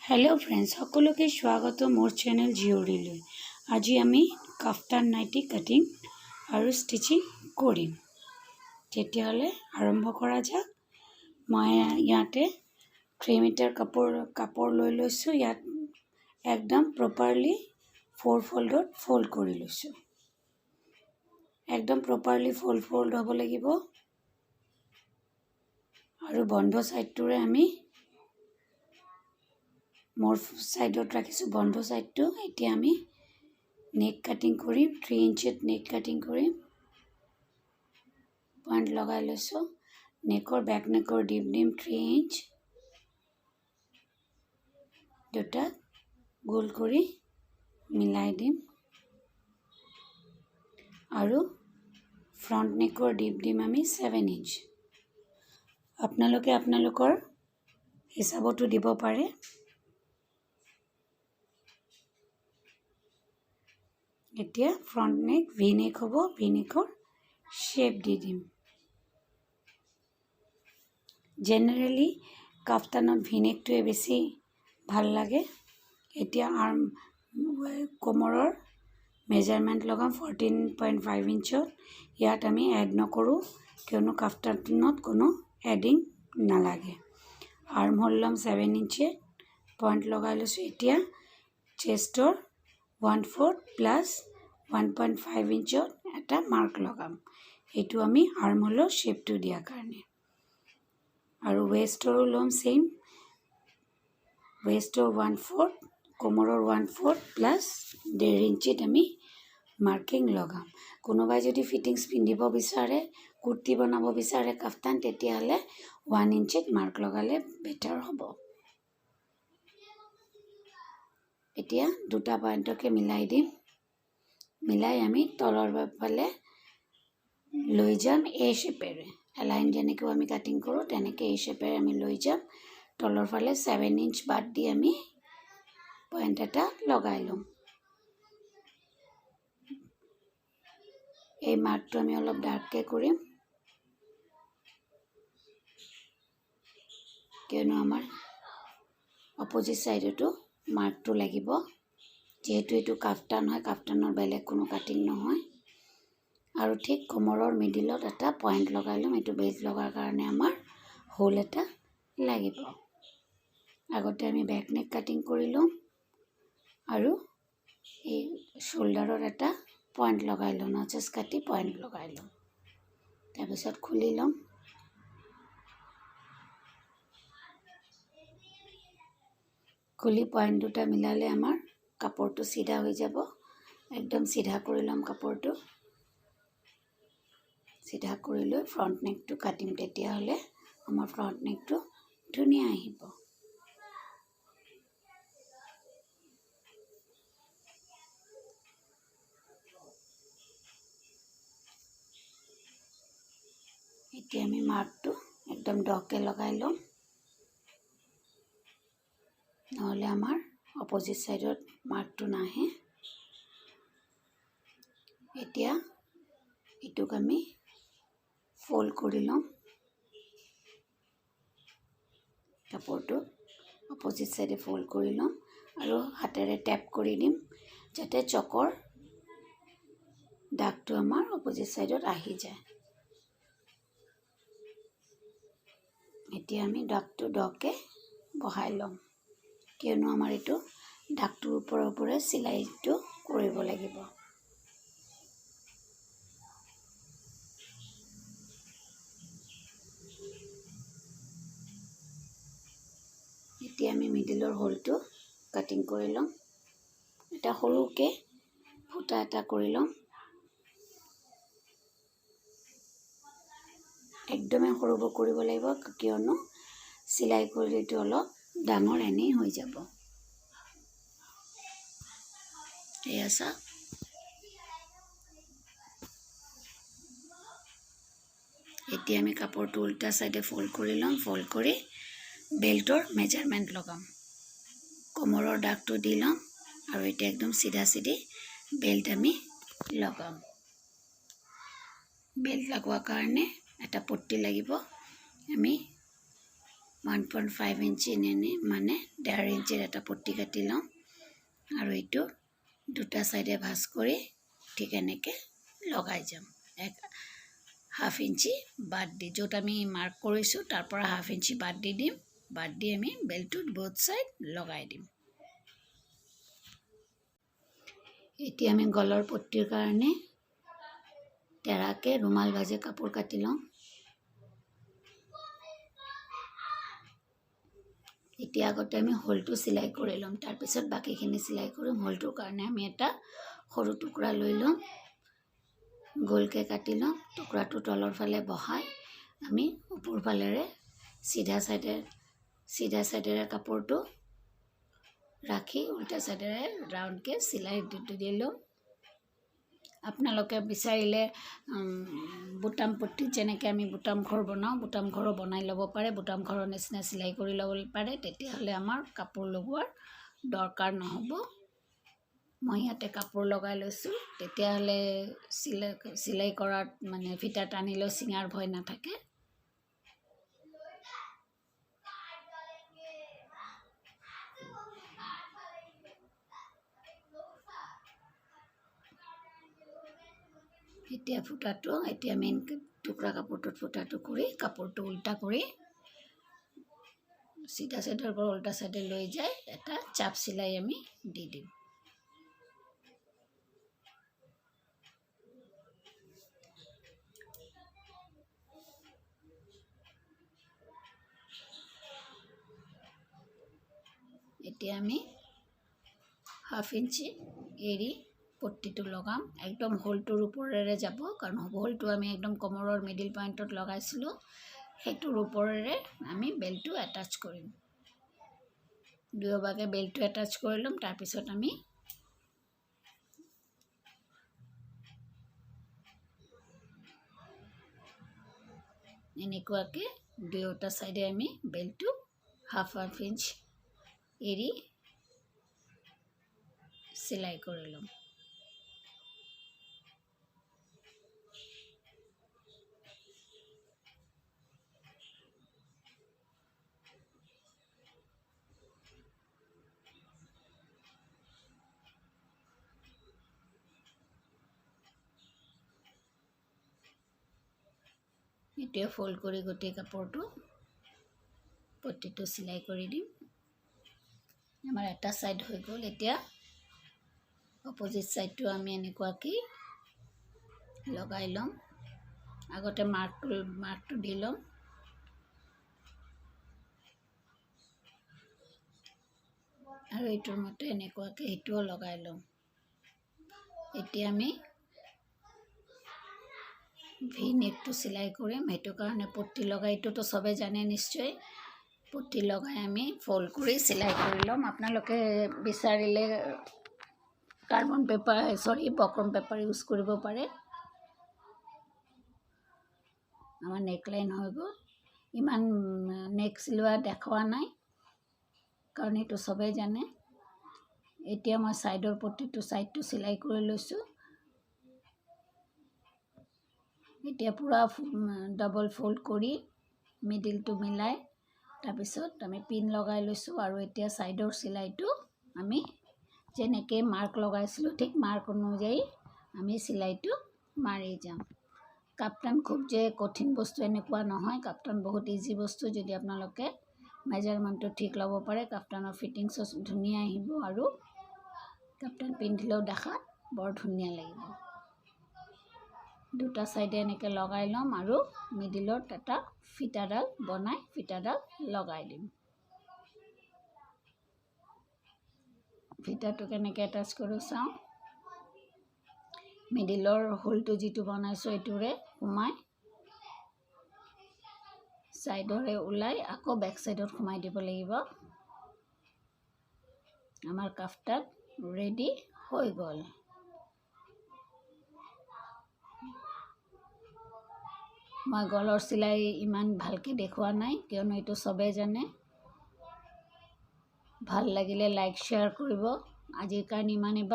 Hello friends সকলোকে স্বাগত মোৰ চেনেল জিঅ'ৰিলৈ। আজি আমি কাফতান নাইটি কাটিং আৰু ষ্টিচিং কৰিম। তেতিয়াহ'লে আৰম্ভ কৰা যাওক। মই ইয়াতে 3 মিটাৰ কাপোৰ লৈ লৈছোঁ। ইয়াত একদম প্ৰপাৰলি 4 ফল্ডত ফল্ড কৰি লৈছোঁ। একদম প্ৰপাৰলি ফল্ড হ'ব লাগিব আৰু বন্ধ সাইডটোৰে আমি মোৰ সাইডত ৰাখিছোঁ বন্ধ সাইডটো। এতিয়া আমি নেক কাটিং কৰিম। 3 ইঞ্চিত নেক কাটিং কৰিম। পইণ্ট লগাই লৈছোঁ। নেকৰ বেক নেকৰ ডিপ দিম 3 ইঞ্চ। দুটা গোল কৰি মিলাই দিম আৰু ফ্ৰণ্ট নেকৰ ডিপ দিম আমি 7 ইঞ্চ। আপোনালোকে আপোনালোকৰ হিচাপতো দিব পাৰে। এতিয়া ফ্ৰণ্ট নেক ভি নেক হ'ব। ভি নেকৰ শেপ দি দিম। জেনেৰেলি কাফতানত ভি নেকটোৱে বেছি ভাল লাগে। এতিয়া কোমৰৰ মেজাৰমেণ্ট লগাম 14.5 ইঞ্চত। ইয়াত আমি এড নকৰোঁ কিয়নো কাফতানত কোনো এডিং নালাগে। আৰ্ম হোল ল'ম 7 ইঞ্চিত। পইণ্ট লগাই লৈছোঁ। এতিয়া চেষ্টৰ 1/4 প্লাছ 1.5 ইঞ্চত এটা মাৰ্ক লগাম। এইটো আমি আৰ্ম হোলৰ শ্বেপটো দিয়াৰ কাৰণে। আৰু ৱেষ্টৰো ল'ম চেম। ৱেষ্টৰ 1/4 কোমৰৰ 1/4 প্লাছ 1.5 ইঞ্চিত আমি মাৰ্কিং লগাম। কোনোবাই যদি ফিটিংছ পিন্ধিব বিচাৰে, কুৰ্তি বনাব বিচাৰে কাফতান, তেতিয়াহ'লে 1 ইঞ্চিত মাৰ্ক লগালে বেটাৰ হ'ব। এতিয়া দুটা পইণ্টকে মিলাই দিম। মিলাই আমি তলৰ ফালে লৈ যাম এই শ্বেপেৰে। এলাইন যেনেকৈ আমি কাটিং কৰোঁ তেনেকৈ এই শ্বেপেৰে আমি লৈ যাম। তলৰ ফালে 7 ইঞ্চ বাদ দি আমি পইণ্ট এটা লগাই ল'ম। এই মাৰ্কটো আমি অলপ ডাৰ্ককৈ কৰিম কিয়নো আমাৰ অপজিট ছাইডতো মাৰ্কটো লাগিব। যিহেতু এইটো কাফতান হয়, কাফতানৰ বেলেগ কোনো কাটিং নহয়। আৰু ঠিক কোমৰৰ মিডিলত এটা পইণ্ট লগাই ল'ম। এইটো বেল্ট লগাৰ কাৰণে আমাৰ হোল এটা লাগিব। আগতে আমি বেক নেক কাটিং কৰি ল'ম আৰু এই শোল্ডাৰত এটা পইণ্ট লগাই ল'ম। নচেছ কাটি পইণ্ট লগাই ল'ম। তাৰপিছত খুলি ল'ম। খুলি পইণ্ট দুটা মিলালে আমাৰ কাপোৰটো চিধা হৈ যাব। একদম চিধা কৰি ল'ম কাপোৰটো। চিধা কৰি লৈ ফ্ৰণ্ট নেকটো কাটিম। তেতিয়াহ'লে আমাৰ ফ্ৰণ্ট নেকটো ধুনীয়া আহিব। এতিয়া আমি মাৰ্কটো একদম ডকে লগাই ল'ম, নহ'লে আমাৰ অপজিট ছাইডত মাৰ্কটো নাহে। এতিয়া এইটোক আমি ফল্ড কৰি ল'ম। কাপোৰটো অপজিট ছাইডে ফল্ড কৰি ল'ম আৰু হাতেৰে টেপ কৰি দিম যাতে চকৰ দাগটো আমাৰ অপজিট ছাইডত আহি যায়। এতিয়া আমি দাগটো ডকে বহাই ল'ম কিয়নো আমাৰ এইটো দাগটোৰ ওপৰে চিলাইটো কৰিব লাগিব। এতিয়া আমি মিডিলৰ হোলটো কাটিং কৰি ল'ম। এটা সৰুকৈ ফুটা এটা কৰি ল'ম। একদমেই সৰু কৰিব লাগিব কিয়নো চিলাই কৰিলেটো অলপ ডাঙৰ এনেই হৈ যাব। এয়া চাওক। এতিয়া আমি কাপোৰটো উল্টা চাইডে ফল্ড কৰি ল'ম। ফল্ড কৰি বেল্টৰ মেজাৰমেণ্ট লগাম। কোমৰৰ দাগটো দি ল'ম আৰু এতিয়া একদম চিধা চিধি বেল্ট আমি লগাম। বেল্ট লগোৱাৰ কাৰণে এটা পট্টি লাগিব। আমি 1.5 ইঞ্চি মানে 1.5 ইঞ্চিৰ এটা পট্টি কাটি লওঁ আৰু এইটো দুটা চাইডে ভাঁজ কৰি ঠিক এনেকৈ লগাই যাম। 1/2 ইঞ্চি বাদ দি য'ত আমি মাৰ্ক কৰিছোঁ তাৰ পৰা 1/2 ইঞ্চি বাদ দি দিম। বাদ দি আমি বেল্টটোত বোথ চাইড লগাই দিম। এতিয়া আমি গলৰ পট্টিৰ কাৰণে তেৰাকৈ ৰুমাল ভাজে কাপোৰ কাটি লওঁ। এতিয়া আগতে আমি হোলটো চিলাই কৰি ল'ম, তাৰপিছত বাকীখিনি চিলাই কৰিম। হোলটোৰ কাৰণে আমি এটা সৰু টুকুৰা লৈ ল'ম, গোলকৈ কাটি ল'ম। টুকুৰাটো তলৰ ফালে বহাই আমি ওপৰ ফালেৰে চিধা চাইডেৰে কাপোৰটো ৰাখি উল্টা চাইডেৰে ৰাউণ্ডকৈ চিলাই দি ল'ম। আপোনালোকে বিচাৰিলে বুটাম পট্টিত যেনেকৈ আমি বুটাম ঘৰ বনাওঁ, বুটাম ঘৰো বনাই ল'ব পাৰে। বুটাম ঘৰৰ নিচিনা চিলাই কৰি ল'ব পাৰে, তেতিয়াহ'লে আমাৰ কাপোৰ লগোৱাৰ দৰকাৰ নহ'ব। মই ইয়াতে কাপোৰ লগাই লৈছোঁ, তেতিয়াহ'লে চিলাই কৰাত মানে ফিটা টানিলেও ছিঙাৰ ভয় নাথাকে। এতিয়া মেইন টুকুৰা কাপোৰটোত ফুটাটো কৰি কাপোৰটো উল্টা কৰি চিধা চাইডৰ পৰা উল্টা চাইডে লৈ যাই এটা চাপ চিলাই আমি দি দিম। এতিয়া আমি 1/2 ইঞ্চি এৰি পট্টিটো লগাম। একদম হোলটোৰ ওপৰেৰে যাব, কাৰণ হোলটো আমি একদম কমৰৰ মিডিল পইণ্টত লগাইছিলোঁ, সেইটোৰ ওপৰেৰে আমি বেল্টটো এটাচ কৰিম। দুয়োভাগে বেল্টটো এটাচ কৰি ল'ম। তাৰপিছত আমি এনেকুৱাকৈ দুয়োটা চাইডে আমি বেল্টটো 1/2 ইঞ্চ এৰি চিলাই কৰি ল'ম। এতিয়া ফল্ড কৰি গোটেই কাপোৰটো পট্টিটো চিলাই কৰি দিম। আমাৰ এটা ছাইড হৈ গ'ল। এতিয়া অপজিট ছাইডটো আমি এনেকুৱাকৈ লগাই ল'ম। আগতে মাৰ্কটো দি ল'ম। আৰু এইটোৰ মতে এনেকুৱাকৈ সেইটোও লগাই ল'ম। এতিয়া আমি ভি নেকটো চিলাই কৰিম, সেইটো কাৰণে পট্টি লগাই, এইটোতো চবে জানে নিশ্চয়। পট্টি লগাই আমি ফল্ড কৰি চিলাই কৰি ল'ম। আপোনালোকে বিচাৰিলে বক্ৰম পেপাৰ ইউজ কৰিব পাৰে। আমাৰ নেকলাইন হৈ গ'ল। ইমান নেক চিলোৱা দেখুওৱা নাই, কাৰণ এইটো চবেই জানে। এতিয়া মই ছাইডৰ ছাইডটো চিলাই কৰি লৈছোঁ। এতিয়া পূৰা ডাবল ফল্ড কৰি মিডিলটো মিলাই তাৰপিছত আমি পিন লগাই লৈছোঁ। আৰু এতিয়া ছাইডৰ চিলাইটো আমি যেনেকৈ মাৰ্ক লগাইছিলোঁ ঠিক মাৰ্ক অনুযায়ী আমি চিলাইটো মাৰি যাম। কাপ্তান খুব যে কঠিন বস্তু এনেকুৱা নহয়, কাপ্তান বহুত ইজি বস্তু। যদি আপোনালোকে মেজাৰমেণ্টটো ঠিক ল'ব পাৰে, কাপ্তানৰ ফিটিংছো ধুনীয়া আহিব আৰু কাপ্তান পিন্ধিলেও দেখাত বৰ ধুনীয়া লাগিব। দুটা চাইডে এনেকৈ লগাই ল'ম আৰু মিডিলত এটা ফিটাডাল বনাই ফিটাডাল লগাই দিম। ফিটাটো কেনেকৈ এটাচ কৰোঁ চাওঁ। মিডিলৰ হোলটো যিটো বনাইছোঁ এইটোৰে সোমাই ছাইডৰে ওলাই আকৌ বেক ছাইডত সোমাই দিব লাগিব। আমাৰ কাফতান ৰেডি হৈ গ'ল। মই গলৰ চিলাই ইমান ভালকৈ দেখুওৱা নাই, কিয়নো এইটো চবেই জানে। ভাল লাগিলে লাইক শ্বেয়াৰ কৰিব। আজিৰ কাৰণে ইমানেই।